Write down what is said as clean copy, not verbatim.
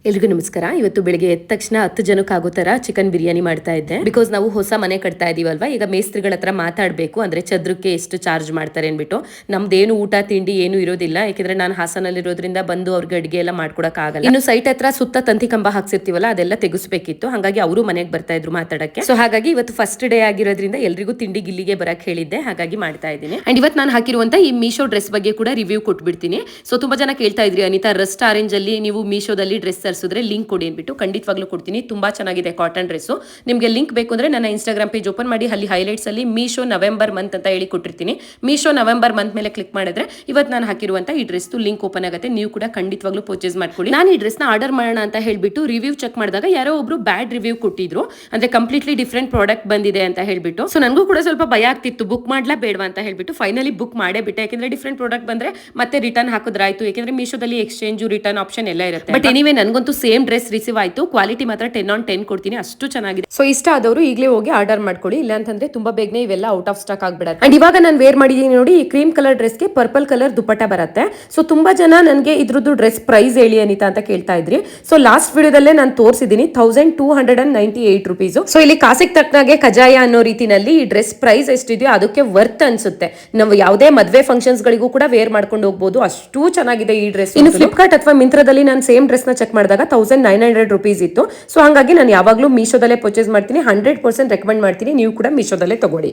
ಎಲ್ರಿಗೂ ನಮಸ್ಕಾರ. ಇವತ್ತು ಬೆಳಿಗ್ಗೆ ಎದ್ದ ತಕ್ಷಣ 10 ಜನಕ್ಕೆ ಆಗೋ ತರ ಚಿಕನ್ ಬಿರಿಯಾನಿ ಮಾಡ್ತಾ ಇದ್ದೆ. ಬಿಕಾಸ್ ನಾವು ಹೊಸ ಮನೆ ಕಟ್ತಾ ಇದೀವಲ್ವಾ, ಈಗ ಮೇಸ್ತ್ರಿಗಳ ಹತ್ರ ಮಾತಾಡಬೇಕು, ಅಂದ್ರೆ ಚದ್ರಕ್ಕೆ ಎಷ್ಟು ಚಾರ್ಜ್ ಮಾಡ್ತಾರೆ ಅನ್ಬಿಟ್ಟು. ನಮ್ದೇನು ಊಟ ತಿಂಡಿ ಏನು ಇರೋದಿಲ್ಲ, ಯಾಕಂದ್ರೆ ನಾನು ಹಾಸನಲ್ಲಿರೋದ್ರಿಂದ ಬಂದು ಅವ್ರಿಗೆ ಅಡಿಗೆ ಎಲ್ಲ ಮಾಡ್ಕೊಡಕ್ ಆಗಲ್ಲ. ಇನ್ನು ಸೈಟ್ ಹತ್ರ ಸುತ್ತ ತಂತಿ ಕಂಬ ಹಾಕ್ಸಿರ್ತೀವಲ್ಲ, ಅದೆಲ್ಲ ತೆಗಿಸ್ಬೇಕಿತ್ತು. ಹಾಗಾಗಿ ಅವರು ಮನೆಗೆ ಬರ್ತಾ ಇದ್ರು ಮಾತಾಡಕ್ಕೆ. ಸೊ ಹಾಗಾಗಿ ಇವತ್ತು ಫಸ್ಟ್ ಡೇ ಆಗಿರೋದ್ರಿಂದ ಎಲ್ರಿಗೂ ತಿಂಡಿ ಗಿಲ್ಲಿಗೆ ಬರಕ್ ಹೇಳಿದ್ದೆ, ಹಾಗಾಗಿ ಮಾಡ್ತಾ ಇದ್ದೀನಿ. ಅಂಡ್ ಇವತ್ತು ನಾನು ಹಾಕಿರುವಂತ ಈ ಮೀಶೋ ಡ್ರೆಸ್ ಬಗ್ಗೆ ಕೂಡ ರಿವ್ಯೂ ಕೊಟ್ಬಿಡ್ತೀನಿ. ಸೊ ತುಂಬಾ ಜನ ಕೇಳ್ತಾ ಇದ್ರಿ, ಅನಿತಾ ರಸ್ಟ್ ಆರೆಂಜ್ ಅಲ್ಲಿ ನೀವು ಮೀಶೋದಲ್ಲಿ ಡ್ರೆಸ್ ತರಿಸಿದ್ರೆ ಲಿಂಕ್ ಕೊಡಿ ಅಂದ್ಬಿಟ್ಟು. ಖಂಡಿತವಾಗ್ಲೂ ಕೊಡ್ತೀನಿ. ತುಂಬಾ ಚೆನ್ನಾಗಿದೆ ಕಾಟನ್ ಡ್ರೆಸ್. ನಿಮಗೆ ಲಿಂಕ್ ಬೇಕು ಅಂದ್ರೆ ನನ್ನ ಇನ್ಸ್ಟಾಗ್ರಾಮ್ ಪೇಜ್ ಓಪನ್ ಮಾಡಿ, ಅಲ್ಲಿ ಹೈಲೈಟ್ಸ್ ಅಲ್ಲಿ ಮೀಶೋ ನವೆಂಬರ್ ಮಂತ್ ಅಂತ ಹೇಳಿ ಕೊಟ್ಟಿರ್ತೀನಿ. ಮೀಶೋ ನವೆಂಬರ್ ಮಂತ್ ಮೇಲೆ ಕ್ಲಿಕ್ ಮಾಡಿದ್ರೆ ಇವತ್ತು ನಾನು ಹಾಕಿರುವಂತ ಈ ಡ್ರೆಸ್ ಲಿಂಕ್ ಓಪನ್ ಆಗುತ್ತೆ. ನೀವು ಕೂಡ ಖಂಡಿತವಾಗ್ಲೂ ಪರ್ಚೇಸ್ ಮಾಡ್ಕೊಳ್ಳಿ. ನಾನು ಈ ಡ್ರೆಸ್ ನ ಆರ್ಡರ್ ಮಾಡೋಣ ಅಂತ ಹೇಳ್ಬಿಟ್ಟು ರಿವ್ಯೂ ಚೆಕ್ ಮಾಡಿದಾಗ ಯಾರೋ ಒಬ್ರು ಬ್ಯಾಡ್ ರಿವ್ಯೂ ಕೊಟ್ಟಿದ್ರು, ಅಂದ್ರೆ ಕಂಪ್ಲೀಟ್ಲಿ ಡಿಫ್ರೆಂಟ್ ಪ್ರಾಡಕ್ಟ್ ಬಂದಿದೆ ಅಂತ ಹೇಳ್ಬಿಟ್ಟು. ಸೊ ನನಗೂ ಕೂಡ ಸ್ವಲ್ಪ ಭಯ ಆಗ್ತಿತ್ತು, ಬುಕ್ ಮಾಡ್ಲಾ ಬೇಡವಾ ಅಂತ ಹೇಳ್ಬಿಟ್ಟು. ಫೈನಲಿ ಬುಕ್ ಮಾಡೇ ಬಿಟ್ಟೆ, ಯಾಕಂದ್ರೆ ಡಿಫ್ರೆಂಟ್ ಪ್ರಾಡಕ್ಟ್ ಬಂದ್ರೆ ಮತ್ತೆ ರಿಟರ್ನ್ ಹಾಕಿದ್ರಾಯ್ತು, ಯಾಕಂದ್ರೆ ಮೀಶೋದಲ್ಲಿ ಎಕ್ಸ್ಚೇಂಜ್ ರಿಟರ್ನ್ ಆಪ್ಷನ್ ಎಲ್ಲ ಇರುತ್ತೆ. ಬಟ್ ಎನಿವೇ ನನಗಂತೂ ಸೇಮ್ ಡ್ರೆಸ್ ರಿಸೀವ್ ಆಯ್ತು. ಕ್ವಾಲಿಟಿ ಮಾತ್ರ 10/10 ಕೊಡ್ತೀನಿ, ಅಷ್ಟು ಚೆನ್ನಾಗಿದೆ. ಸೊ ಇಷ್ಟ ಆದವರು ಈಗಲೇ ಹೋಗಿ ಆರ್ಡರ್ ಮಾಡ್ಕೊಳ್ಳಿ, ಇಲ್ಲ ಅಂತಂದ್ರೆ ತುಂಬಾ ಬೇಗನೆ ಇವೆಲ್ಲ ಔಟ್ ಆಫ್ ಸ್ಟಾಕ್ ಆಗ್ಬಿಡುತ್ತೆ. ಅಂಡ್ ಇವಾಗ ನಾನು ವೇರ್ ಮಾಡಿದೀನಿ ನೋಡಿ, ಈ ಕ್ರೀಮ್ ಕಲರ್ ಡ್ರೆಸ್ಗೆ ಪರ್ಪಲ್ ಕಲರ್ ದುಪ್ಪಟ್ಟ ಬರುತ್ತೆ. ಸೊ ತುಂಬಾ ಜನ ನನಗೆ ಇದ್ರದ್ದು ಡ್ರೆಸ್ ಪ್ರೈಸ್ ಹೇಳಿ ಅನಿತಾ ಅಂತ ಕೇಳ್ತಾ ಇದ್ರಿ. ಸೊ ಲಾಸ್ಟ್ ವಿಡಿಯೋದಲ್ಲೇ ನಾನು ತೋರಿಸಿದೀನಿ 1298 ರುಪೀಸ್. ಸೊ ಇಲ್ಲಿ ಕಾಸಿಗೆ ತಕ್ಕನಾಗೆ ಕಜಾಯ ಅನ್ನೋ ರೀತಿನಲ್ಲಿ ಈ ಡ್ರೆಸ್ ಪ್ರೈಸ್ ಎಷ್ಟಿದೆಯೋ ಅದಕ್ಕೆ ವರ್ತ್ ಅನ್ಸುತ್ತೆ. ನಾವು ಯಾವುದೇ ಮದುವೆ ಫಂಕ್ಷನ್ಸ್ ಗಳಿಗೂ ಕೂಡ ವೇರ್ ಮಾಡ್ಕೊಂಡು ಹೋಗ್ಬೋದು, ಅಷ್ಟು ಚೆನ್ನಾಗಿದೆ ಈ ಡ್ರೆಸ್. ಇನ್ನು ಫ್ಲಿಪ್ಕಾರ್ಟ್ ಅಥವಾ ಮಿಂತ್ರದಲ್ಲಿ ನಾನು ಸೇಮ್ ಡ್ರೆಸ್ ನ ಚೆಕ್ ಮಾಡಿದಾಗ 1900 ರುಪೀಸ್ ಇತ್ತು. ಸೊ ಹಾಗಾಗಿ ನಾನು ಯಾವಾಗಲೂ ಮೀಶೋದಲ್ಲೇ ಪರ್ಚೇಸ್ ಮಾಡ್ತೀನಿ. 100% ರೆಕಮೆಂಡ್ ಮಾಡ್ತೀನಿ, ನೀವು ಕೂಡ ಮೀಶೋದಲ್ಲೇ ತಗೊಳ್ಳಿ.